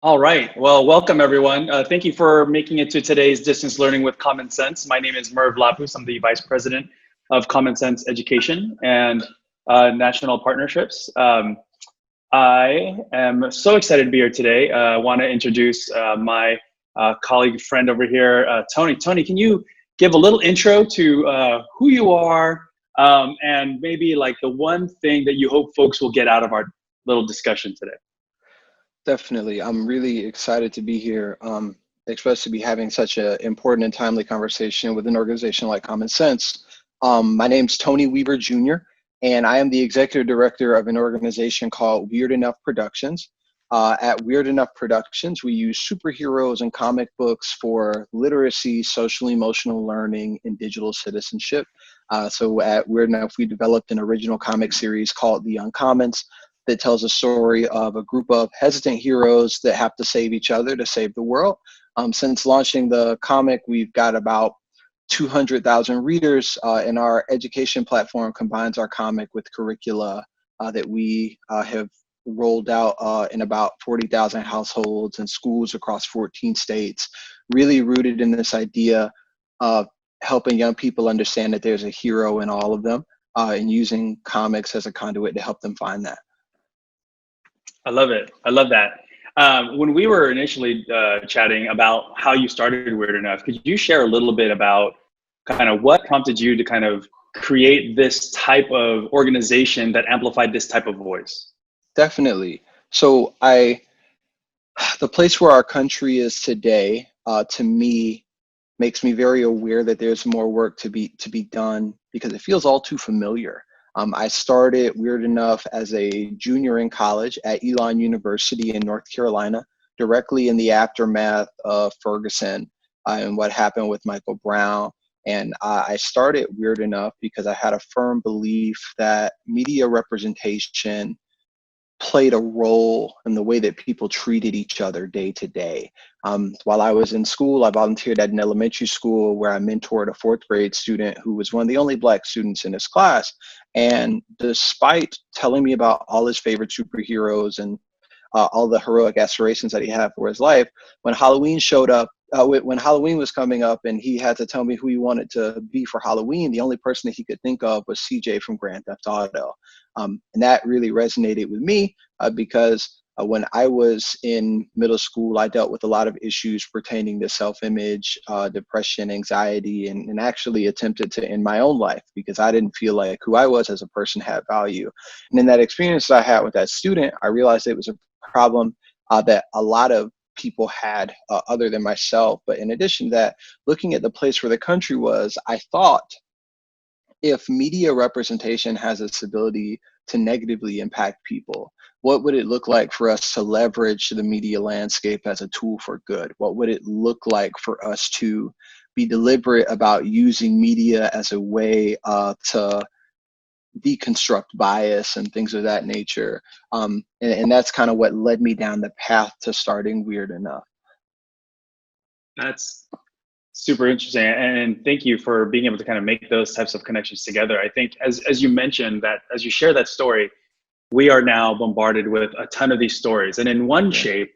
All right. Well, welcome everyone. Thank you for making it to today's Distance Learning with Common Sense. My name is Merv Lapus. I'm the Vice President of Common Sense Education and National Partnerships. I am so excited to be here today. I want to introduce my colleague, friend over here, Tony. Tony, can you give a little intro to who you are and maybe like the one thing that you hope folks will get out of our little discussion today? Definitely. I'm really excited to be here, especially to be having such an important and timely conversation with an organization like Common Sense. My name's Tony Weaver Jr., and I am the executive director of an organization called Weird Enough Productions. At Weird Enough Productions, we use superheroes and comic books for literacy, social emotional learning, and digital citizenship. So at Weird Enough, we developed an original comic series called The Uncommons that tells a story of a group of hesitant heroes that have to save each other to save the world. Since launching the comic, we've got about 200,000 readers, and our education platform combines our comic with curricula that we have rolled out in about 40,000 households and schools across 14 states, really rooted in this idea of helping young people understand that there's a hero in all of them, and using comics as a conduit to help them find that. I love it. I love that. When we were initially chatting about how you started Weird Enough, could you share a little bit about kind of what prompted you to kind of create this type of organization that amplified this type of voice? Definitely. So the place where our country is today, to me, makes me very aware that there's more work to be done because it feels all too familiar. I started Weird Enough as a junior in college at Elon University in North Carolina, directly in the aftermath of Ferguson and what happened with Michael Brown. And I started Weird Enough because I had a firm belief that media representation played a role in the way that people treated each other day to day. While I was in school, I volunteered at an elementary school where I mentored a fourth grade student who was one of the only Black students in his class. And despite telling me about all his favorite superheroes and all the heroic aspirations that he had for his life, when Halloween showed up, when Halloween was coming up and he had to tell me who he wanted to be for Halloween, the only person that he could think of was CJ from Grand Theft Auto. And that really resonated with me because when I was in middle school, I dealt with a lot of issues pertaining to self-image, depression, anxiety, and actually attempted to end my own life because I didn't feel like who I was as a person had value. And in that experience that I had with that student, I realized it was a problem that a lot of people had other than myself. But in addition to that, looking at the place where the country was, I thought if media representation has this ability to negatively impact people, what would it look like for us to leverage the media landscape as a tool for good? What would it look like for us to be deliberate about using media as a way to deconstruct bias and things of that nature? And that's kind of what led me down the path to starting Weird Enough. That's super interesting. And thank you for being able to kind of make those types of connections together. I think as you mentioned that, as you share that story, we are now bombarded with a ton of these stories. And in one Yeah. shape,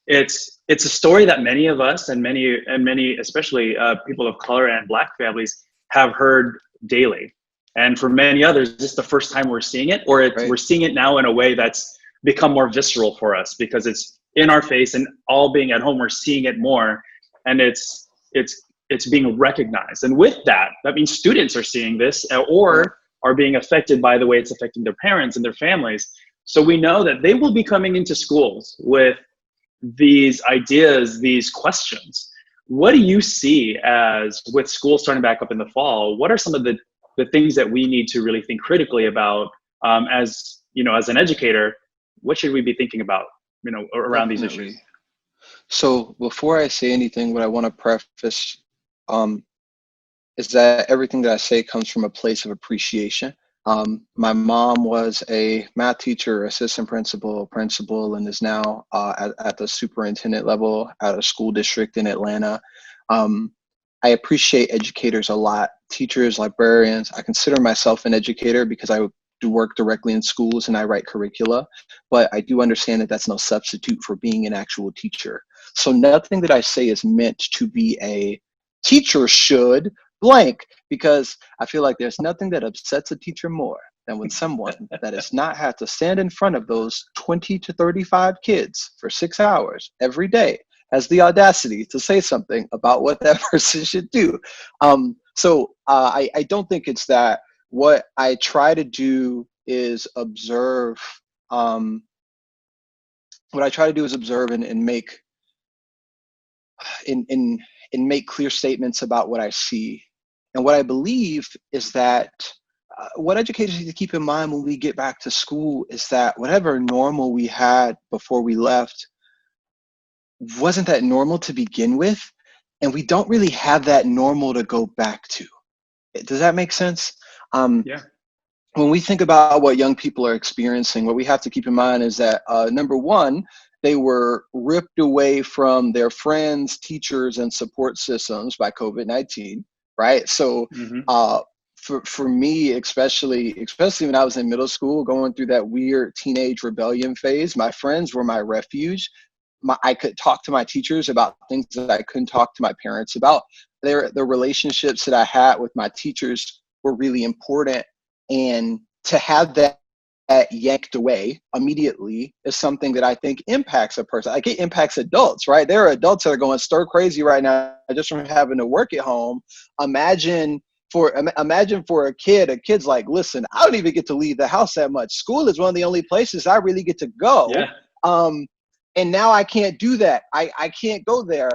it's a story that many of us and many, especially people of color and Black families have heard daily. And for many others, this is the first time we're seeing it, or Right. we're seeing it now in a way that's become more visceral for us because it's in our face and all being at home, we're seeing it more. And it's being recognized. And with that, that means students are seeing this Yeah. or are being affected by the way it's affecting their parents and their families. So we know that they will be coming into schools with these ideas, these questions. What do you see as with school starting back up in the fall? What are some of the things that we need to really think critically about as, you know, as an educator? What should we be thinking about, you know, around these issues? Definitely. So before I say anything, what I want to preface um, is that everything that I say comes from a place of appreciation. My mom was a math teacher, assistant principal, and is now at the superintendent level at a school district in Atlanta. Um, I appreciate educators a lot, teachers, librarians. I consider myself an educator because I do work directly in schools and I write curricula, but I do understand that that's no substitute for being an actual teacher. So nothing that I say is meant to be a teacher should blank, because I feel like there's nothing that upsets a teacher more than when someone that has not had to stand in front of those 20 to 35 kids for 6 hours every day has the audacity to say something about what that person should do. I don't think it's that. What I try to do is observe. What I try to do is observe and make and make clear statements about what I see. And what I believe is that what educators need to keep in mind when we get back to school is that whatever normal we had before we left wasn't that normal to begin with, and we don't really have that normal to go back to. Does that make sense? Yeah. When we think about what young people are experiencing, what we have to keep in mind is that number one, they were ripped away from their friends, teachers, and support systems by COVID-19, right? So for me, especially when I was in middle school, going through that weird teenage rebellion phase, my friends were my refuge. I could talk to my teachers about things that I couldn't talk to my parents about. The relationships that I had with my teachers were really important, and to have that yanked away immediately is something that I think impacts a person. Like, it impacts adults, right? There are adults that are going stir crazy right now just from having to work at home. Imagine for a kid's like, listen, I don't even get to leave the house that much. School is one of the only places I really get to go. Yeah. And now I can't do that. I can't go there.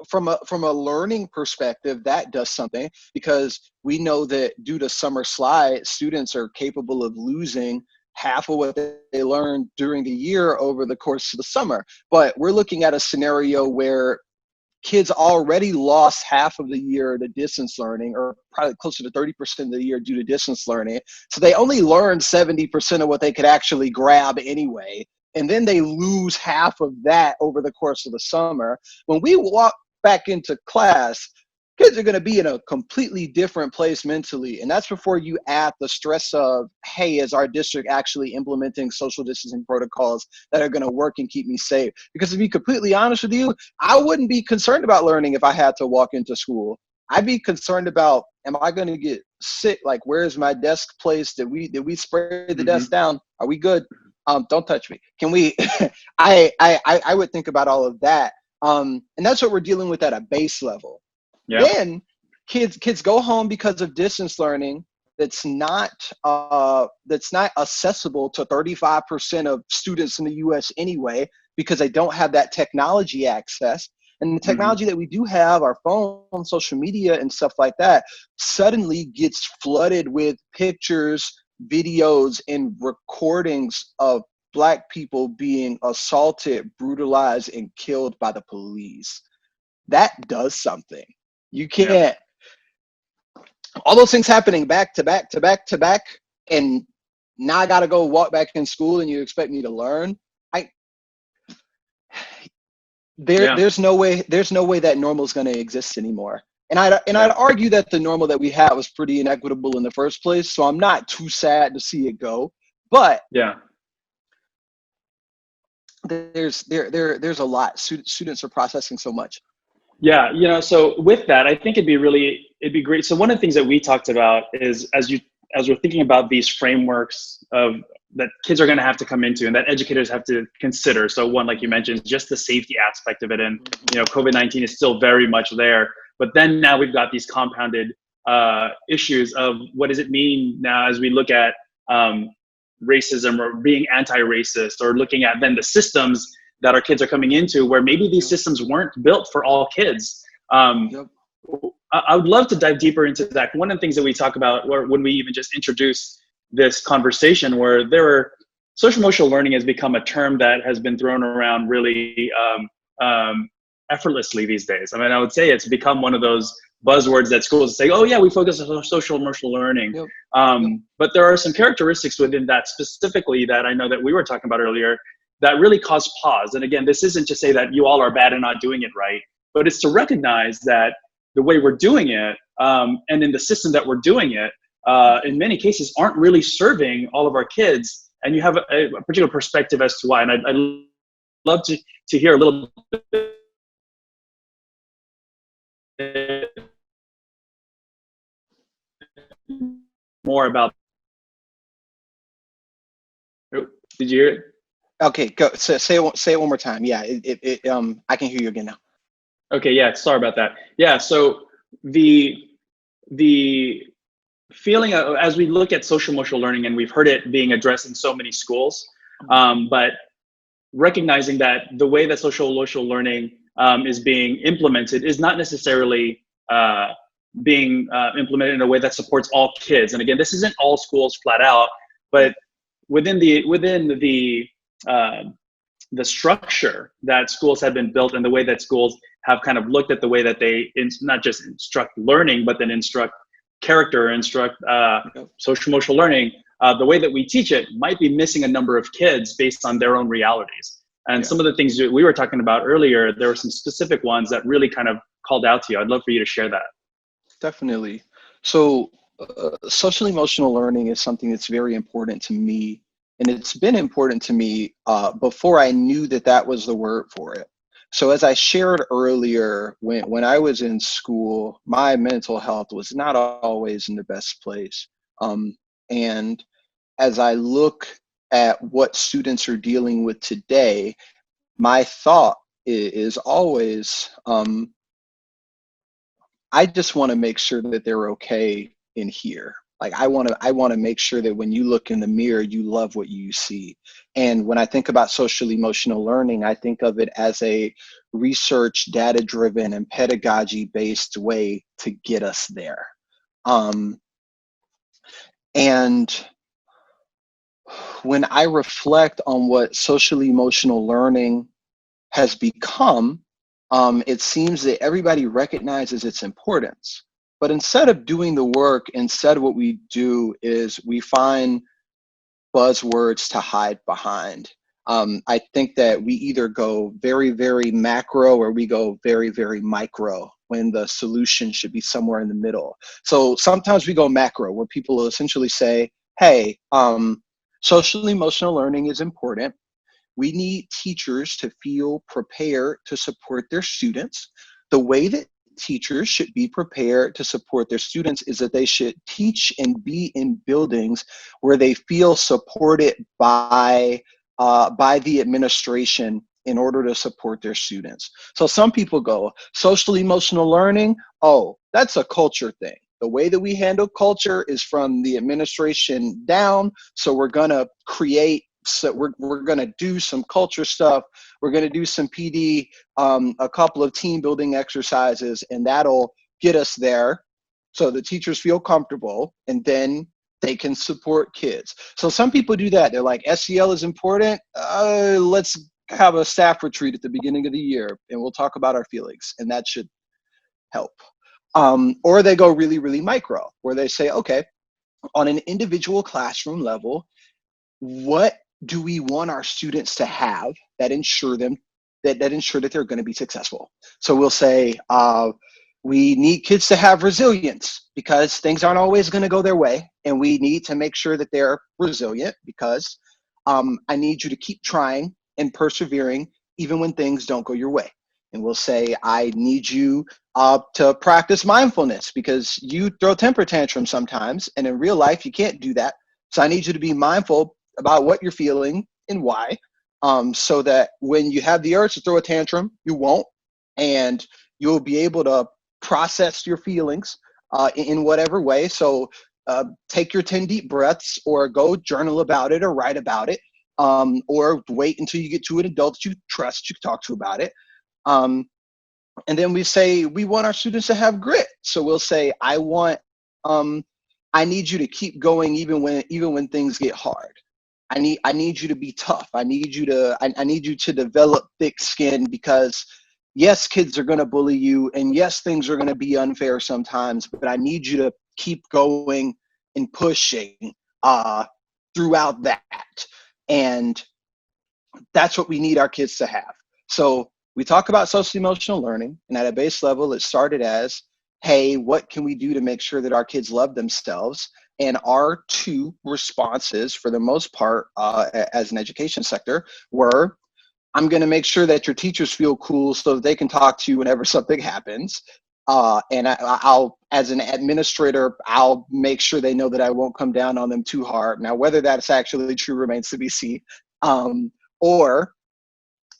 From a learning perspective, that does something, because we know that due to summer slide, students are capable of losing half of what they learned during the year over the course of the summer. But we're looking at a scenario where kids already lost half of the year to distance learning, or probably closer to 30% of the year due to distance learning. So they only learned 70% of what they could actually grab anyway. And then they lose half of that over the course of the summer. When we walk back into class, kids are going to be in a completely different place mentally. And that's before you add the stress of, hey, is our district actually implementing social distancing protocols that are going to work and keep me safe? Because to be completely honest with you, I wouldn't be concerned about learning if I had to walk into school. I'd be concerned about, am I going to get sick? Like, where's my desk placed? Did we spray the desk down? Are we good? Don't touch me. Can we? I would think about all of that. And that's what we're dealing with at a base level. Yeah. Then kids go home because of distance learning that's not accessible to 35% of students in the US anyway, because they don't have that technology access. And the technology that we do have, our phone, social media, and stuff like that, suddenly gets flooded with pictures, videos, and recordings of Black people being assaulted, brutalized, and killed by the police. That does something. You can't, all those things happening back to back to back to back, and now I got to go walk back in school and you expect me to learn? There's no way that normal is going to exist anymore. And I'd argue that the normal that we had was pretty inequitable in the first place. So I'm not too sad to see it go. But there's a lot. Students are processing so much. Yeah, so with that, I think it'd be great. So one of the things that we talked about is, as we're thinking about these frameworks that kids are going to have to come into and that educators have to consider. So one, like you mentioned, just the safety aspect of it. And, COVID-19 is still very much there. But then now we've got these compounded issues of what does it mean now as we look at racism or being anti-racist, or looking at then the systems that our kids are coming into, where maybe these systems weren't built for all kids. I would love to dive deeper into that. One of the things that we talk about when we even just introduce this conversation, where social emotional learning has become a term that has been thrown around really effortlessly these days. I mean, I would say it's become one of those buzzwords that schools say, oh yeah, we focus on social emotional learning. But there are some characteristics within that specifically that I know that we were talking about earlier that really cause pause. And again, this isn't to say that you all are bad and not doing it right, but it's to recognize that the way we're doing it, and in the system that we're doing it, in many cases aren't really serving all of our kids, and you have a particular perspective as to why. And I'd love to hear a little bit more about. Did you hear it? Okay, go. Say it one more time. Yeah, I can hear you again now. Okay, yeah, sorry about that. Yeah, so the the feeling as we look at social emotional learning, and we've heard it being addressed in so many schools, but recognizing that the way that social emotional learning is being implemented is not necessarily being implemented in a way that supports all kids. And again, this isn't all schools flat out, but within the structure that schools have been built, and the way that schools have kind of looked at the way that they not just instruct learning, but then instruct character, instruct social emotional learning, the way that we teach it might be missing a number of kids based on their own realities. And some of the things we were talking about earlier, there were some specific ones that really kind of called out to you. I'd love for you to share that. Definitely. So social emotional learning is something that's very important to me. And it's been important to me before I knew that that was the word for it. So as I shared earlier, when I was in school, my mental health was not always in the best place. And as I look at what students are dealing with today, my thought is always, I just want to make sure that they're okay in here. Like I want to make sure that when you look in the mirror, you love what you see. And when I think about social emotional learning, I think of it as a research, data driven, and pedagogy based way to get us there. And when I reflect on what social emotional learning has become, it seems that everybody recognizes its importance. But instead of doing the work, instead what we do is we find buzzwords to hide behind. I think that we either go very, very macro or we go very, very micro when the solution should be somewhere in the middle. So sometimes we go macro where people will essentially say, hey, social emotional learning is important. We need teachers to feel prepared to support their students. The way that teachers should be prepared to support their students is that they should teach and be in buildings where they feel supported by the administration in order to support their students. So some people go, social emotional learning, oh, that's a culture thing. The way that we handle culture is from the administration down. So we're gonna create, so we're going to do some culture stuff. We're going to do some PD, a couple of team building exercises, and that'll get us there so the teachers feel comfortable, and then they can support kids. So some people do that. They're like, SEL is important. Let's have a staff retreat at the beginning of the year, and we'll talk about our feelings, and that should help. Or they go really, really micro, where they say, okay, on an individual classroom level, what do we want our students to have that ensure them that ensure that they're going to be successful? So we'll say we need kids to have resilience because things aren't always going to go their way, and we need to make sure that they're resilient because I need you to keep trying and persevering even when things don't go your way. And we'll say I need you to practice mindfulness because you throw temper tantrums sometimes, and in real life you can't do that. So I need you to be mindful about what you're feeling and why, so that when you have the urge to throw a tantrum, you won't, and you'll be able to process your feelings in whatever way. So take your 10 deep breaths, or go journal about it, or write about it, or wait until you get to an adult that you trust you can talk to about it. And then we say we want our students to have grit. So we'll say I need you to keep going even when things get hard. I need you to be tough. I need you to develop thick skin because yes, kids are going to bully you, and yes, things are going to be unfair sometimes, but I need you to keep going and pushing throughout that. And that's what we need our kids to have. So we talk about social emotional learning, and at a base level, it started as, hey, what can we do to make sure that our kids love themselves? And our two responses, for the most part, as an education sector, were, I'm going to make sure that your teachers feel cool so that they can talk to you whenever something happens. And I'll, as an administrator, I'll make sure they know that I won't come down on them too hard. Now, whether that's actually true remains to be seen. Or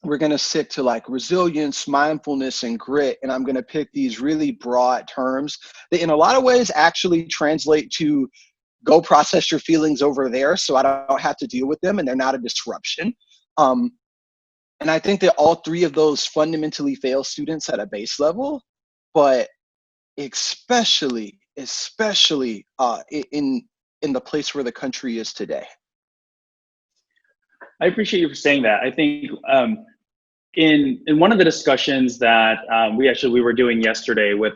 we're going to stick to like resilience, mindfulness, and grit. And I'm going to pick these really broad terms that in a lot of ways actually translate to go process your feelings over there so I don't have to deal with them and they're not a disruption. And I think that all three of those fundamentally fail students at a base level, but especially in the place where the country is today. I appreciate you for saying that. I think in one of the discussions that we were doing yesterday with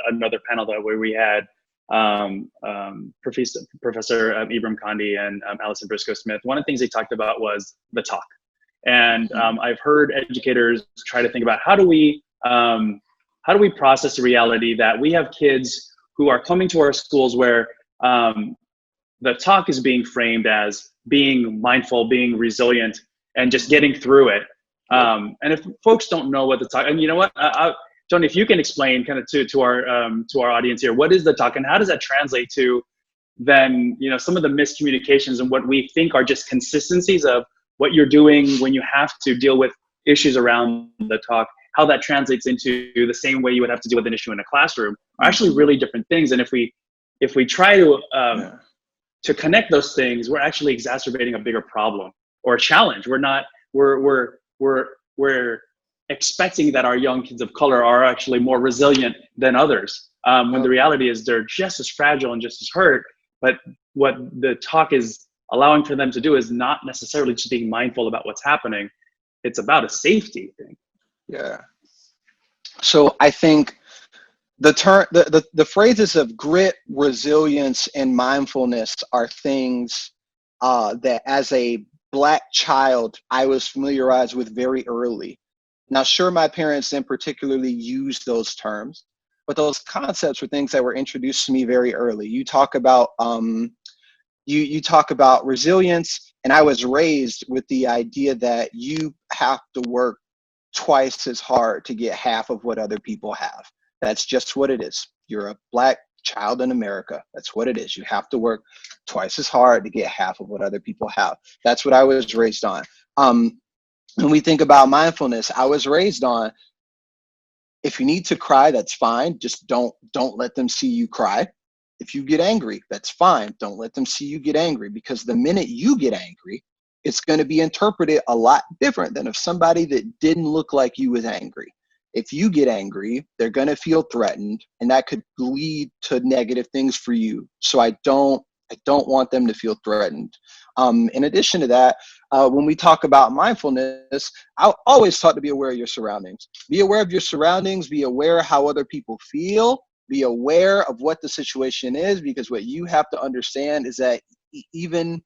another panel where we had Professor Ibram Kandi and Allison Briscoe Smith. One of the things they talked about was the talk. And I've heard educators try to think about how do we process the reality that we have kids who are coming to our schools where the talk is being framed as being mindful, being resilient, and just getting through it. And if folks don't know what the talk, and you know what, Tony, if you can explain kind of to our audience here, what is the talk and how does that translate to then, you know, some of the miscommunications and what we think are just consistencies of what you're doing when you have to deal with issues around the talk, how that translates into the same way you would have to deal with an issue in a classroom are actually really different things. And if we try to connect those things, we're actually exacerbating a bigger problem or a challenge. We're expecting that our young kids of color are actually more resilient than others, when the reality is they're just as fragile and just as hurt. But what the talk is allowing for them to do is not necessarily just being mindful about what's happening. It's about a safety thing. Yeah. So I think the phrases of grit, resilience, and mindfulness are things that as a Black child, I was familiarized with very early. Now, sure, my parents didn't particularly use those terms, but those concepts were things that were introduced to me very early. You talk about you talk about resilience, and I was raised with the idea that you have to work twice as hard to get half of what other people have. That's just what it is. You're a Black child in America. That's what it is. You have to work twice as hard to get half of what other people have. That's what I was raised on. When we think about mindfulness, I was raised on, if you need to cry, that's fine. Just don't let them see you cry. If you get angry, that's fine. Don't let them see you get angry, because the minute you get angry, it's going to be interpreted a lot different than if somebody that didn't look like you was angry. If you get angry, they're going to feel threatened, and that could lead to negative things for you. So I don't want them to feel threatened. In addition to that, when we talk about mindfulness, I always taught to be aware of your surroundings. Be aware of your surroundings, be aware of how other people feel, be aware of what the situation is, because what you have to understand is that even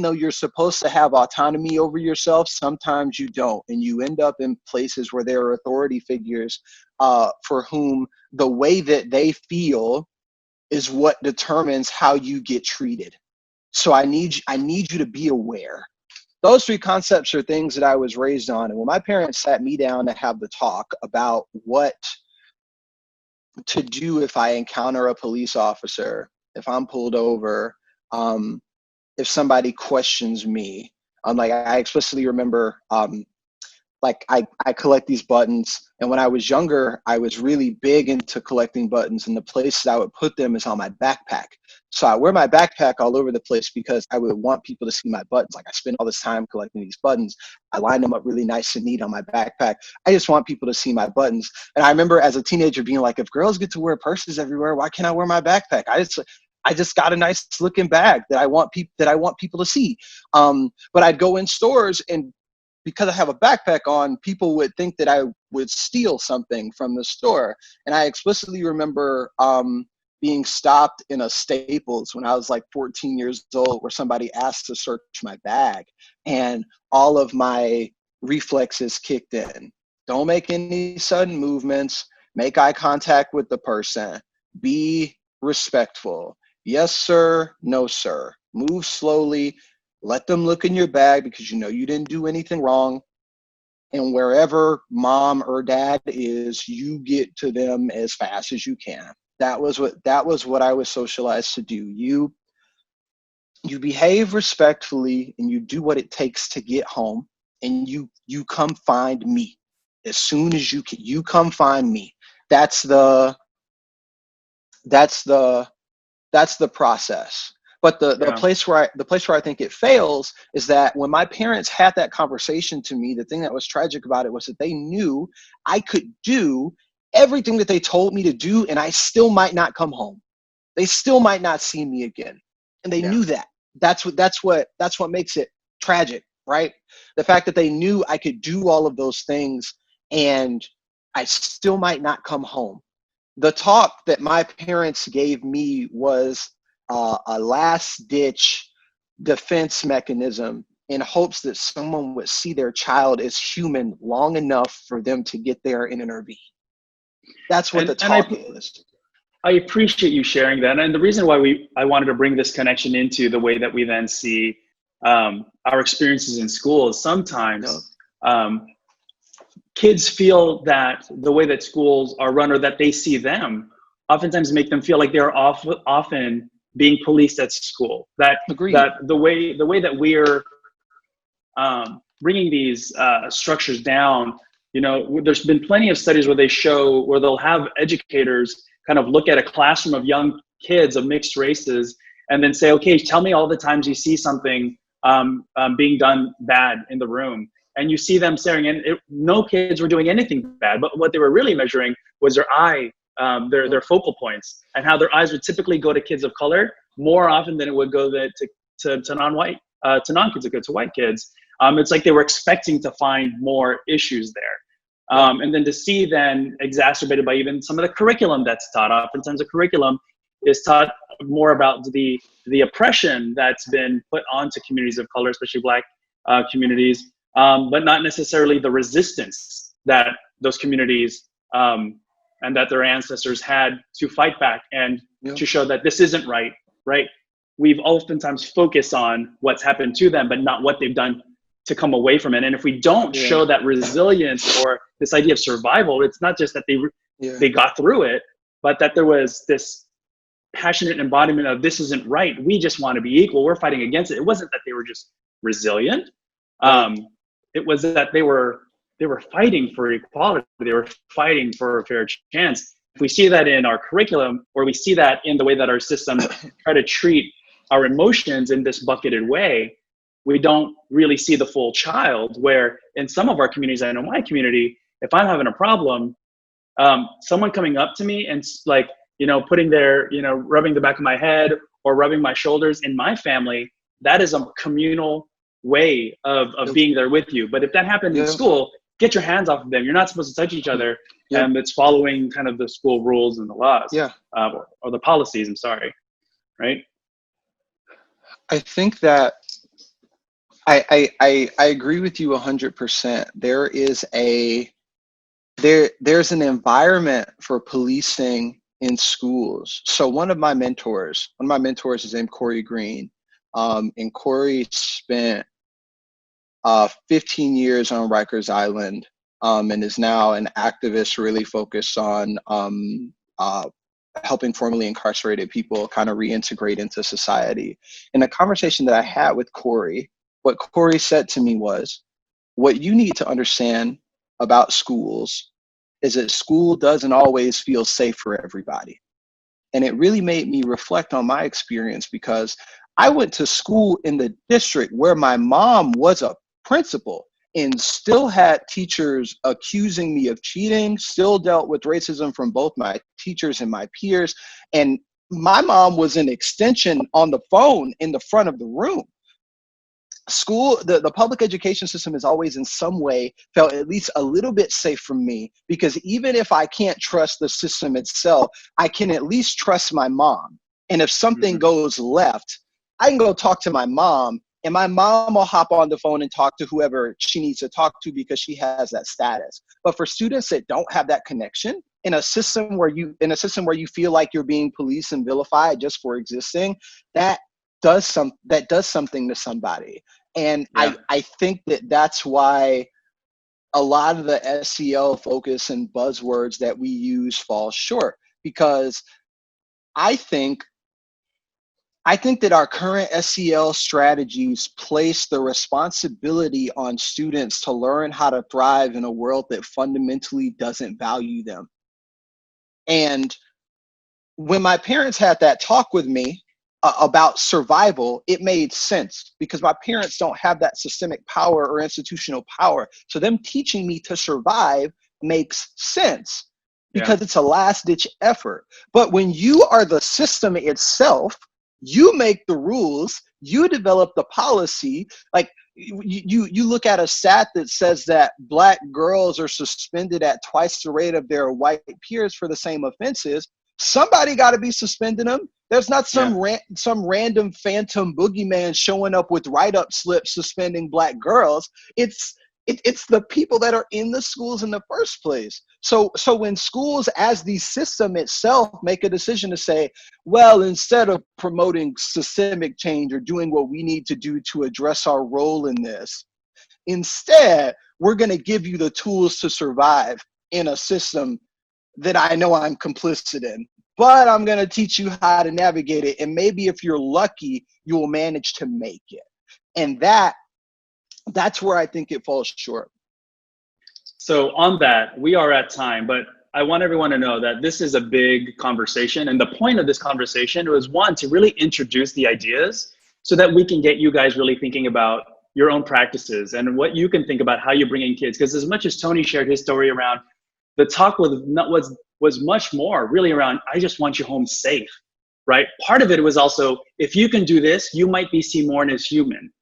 though you're supposed to have autonomy over yourself, sometimes you don't, and you end up in places where there are authority figures for whom the way that they feel is what determines how you get treated. So I need you to be aware. Those three concepts are things that I was raised on. And when my parents sat me down to have the talk about what to do if I encounter a police officer, if I'm pulled over, if somebody questions me, like I explicitly remember, like I collect these buttons, and when I was younger, I was really big into collecting buttons, and the place I would put them is on my backpack. So I wear my backpack all over the place because I would want people to see my buttons. Like I spend all this time collecting these buttons. I line them up really nice and neat on my backpack. I just want people to see my buttons. And I remember as a teenager being like, if girls get to wear purses everywhere, why can't I wear my backpack? I just got a nice looking bag that I want people to see. But I'd go in stores, and because I have a backpack on, people would think that I would steal something from the store. And I explicitly remember being stopped in a Staples when I was like 14 years old, where somebody asked to search my bag, and all of my reflexes kicked in. Don't make any sudden movements. Make eye contact with the person. Be respectful. Yes, sir. No, sir. Move slowly. Let them look in your bag because you know you didn't do anything wrong. And wherever mom or dad is, you get to them as fast as you can. That was what I was socialized to do. You behave respectfully and you do what it takes to get home, and you come find me as soon as you can. You come find me. That's the that's the that's the process. But the Yeah. place where I think it fails is that when my parents had that conversation to me, the thing that was tragic about it was that they knew I could do everything that they told me to do, and I still might not come home. They still might not see me again, and they Yeah. knew that. That's what makes it tragic, right? The fact that they knew I could do all of those things, and I still might not come home. The talk that my parents gave me was a last ditch defense mechanism in hopes that someone would see their child as human long enough for them to get there and intervene. That's what the And talk is. I appreciate you sharing that. And the reason why I wanted to bring this connection into the way that we then see our experiences in school is No. sometimes kids feel that the way that schools are run or that they see them oftentimes make them feel like they're often being policed at school. That Agreed. the way that we're bringing these structures down, there's been plenty of studies where they'll have educators kind of look at a classroom of young kids of mixed races and then say, okay, tell me all the times you see something being done bad in the room. And you see them staring, and no kids were doing anything bad, but what they were really measuring was their focal points, and how their eyes would typically go to kids of color more often than it would go to non-white, to non-kids, to white kids. It's like they were expecting to find more issues there. And then to see then exacerbated by even some of the curriculum that's taught. Oftentimes the curriculum is taught more about the oppression that's been put onto communities of color, especially Black communities, but not necessarily the resistance that those communities and that their ancestors had to fight back and to show that this isn't right, right? We've oftentimes focused on what's happened to them, but not what they've done to come away from it. And if we don't show that resilience or this idea of survival, it's not just that they got through it, but that there was this passionate embodiment of this isn't right. We just want to be equal. We're fighting against it. It wasn't that they were just resilient. It was that they were fighting for equality. They were fighting for a fair chance. If we see that in our curriculum, or we see that in the way that our systems try to treat our emotions in this bucketed way, we don't really see the full child. Where in some of our communities, I know my community, if I'm having a problem, someone coming up to me and like, putting their, rubbing the back of my head or rubbing my shoulders in my family, that is a communal way of being there with you. But if that happened in school, get your hands off of them. You're not supposed to touch each other. And it's following kind of the school rules and the laws, or the policies, I'm sorry. Right. I think that I agree with you 100%. There's an environment for policing in schools. So one of my mentors is named Corey Green. And Corey spent 15 years on Rikers Island, and is now an activist really focused on helping formerly incarcerated people kind of reintegrate into society. In a conversation that I had with Corey, what Corey said to me was, what you need to understand about schools is that school doesn't always feel safe for everybody. And it really made me reflect on my experience, because I went to school in the district where my mom was a principal and still had teachers accusing me of cheating, still dealt with racism from both my teachers and my peers. And my mom was an extension on the phone in the front of the room. School, the public education system has always in some way felt at least a little bit safe from me, because even if I can't trust the system itself, I can at least trust my mom. And if something goes left, I can go talk to my mom And my mom will hop on the phone and talk to whoever she needs to talk to because she has that status. But for students that don't have that connection, in a system where you feel like you're being policed and vilified just for existing, that does something to somebody. And Yeah. I think that's why a lot of the SEL focus and buzzwords that we use fall short, because I think that our current SEL strategies place the responsibility on students to learn how to thrive in a world that fundamentally doesn't value them. And when my parents had that talk with me about survival, it made sense because my parents don't have that systemic power or institutional power. So them teaching me to survive makes sense because it's a last ditch effort. But when you are the system itself, you make the rules, you develop the policy. Like you look at a stat that says that Black girls are suspended at twice the rate of their white peers for the same offenses. Somebody got to be suspending them. There's not some random phantom boogeyman showing up with write-up slips suspending Black girls. It's the people that are in the schools in the first place. So when schools, as the system itself, make a decision to say, well, instead of promoting systemic change or doing what we need to do to address our role in this, instead, we're going to give you the tools to survive in a system that I know I'm complicit in, but I'm going to teach you how to navigate it. And maybe if you're lucky, you will manage to make it. And that's where I think it falls short. So on that, we are at time, but I want everyone to know that this is a big conversation. And the point of this conversation was, one, to really introduce the ideas so that we can get you guys really thinking about your own practices and what you can think about how you bring in kids. Because as much as Tony shared his story around, the talk was much more really around, I just want you home safe, right? Part of it was also, if you can do this, you might be seen more as human,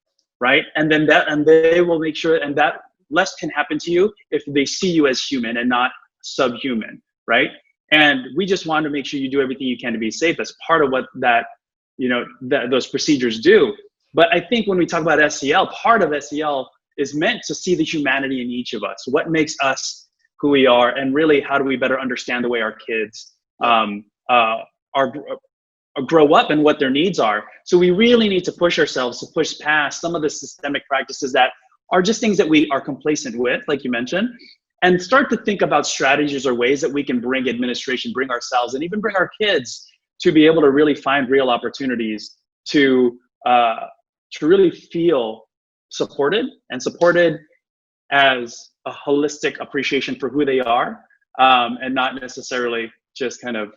right? And then they will make sure, and that less can happen to you if they see you as human and not subhuman, right? And we just want to make sure you do everything you can to be safe. That's part of what those procedures do. But I think when we talk about SEL, part of SEL is meant to see the humanity in each of us. What makes us who we are, and really how do we better understand the way our kids grow up and what their needs are. So we really need to push ourselves to push past some of the systemic practices that are just things that we are complacent with, like you mentioned, and start to think about strategies or ways that we can bring administration, bring ourselves, and even bring our kids to be able to really find real opportunities to really feel supported as a holistic appreciation for who they are, and not necessarily just kind of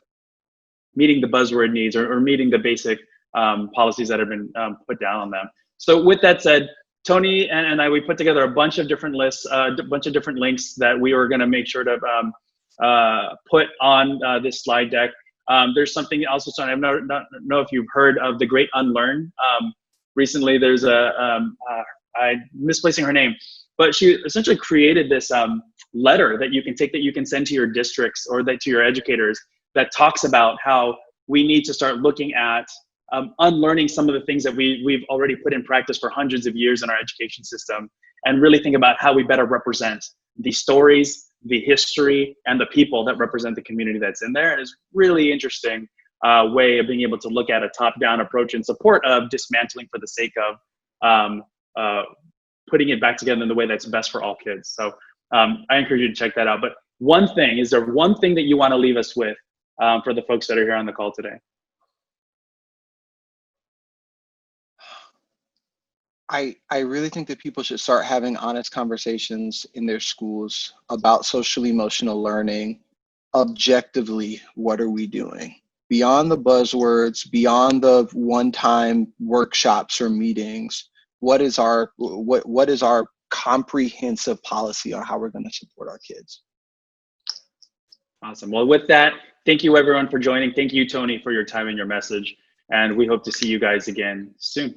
meeting the buzzword needs or meeting the basic policies that have been put down on them. So with that said, Tony and I, we put together a bunch of different lists, a bunch of different links that we were going to make sure to put on this slide deck. There's something else, Tony, I don't know if you've heard of The Great Unlearn. Recently, there's I'm misplacing her name, but she essentially created this letter that you can take, that you can send to your districts or to your educators, that talks about how we need to start looking at unlearning some of the things that we've already put in practice for hundreds of years in our education system, and really think about how we better represent the stories, the history, and the people that represent the community that's in there. And it's really interesting way of being able to look at a top-down approach in support of dismantling for the sake of putting it back together in the way that's best for all kids. So I encourage you to check that out. But is there one thing that you want to leave us with for the folks that are here on the call today? I really think that people should start having honest conversations in their schools about social emotional learning. Objectively, what are we doing? Beyond the buzzwords, beyond the one-time workshops or meetings, what is our comprehensive policy on how we're going to support our kids? Awesome. Well, with that, thank you everyone for joining. Thank you, Tony, for your time and your message. And we hope to see you guys again soon.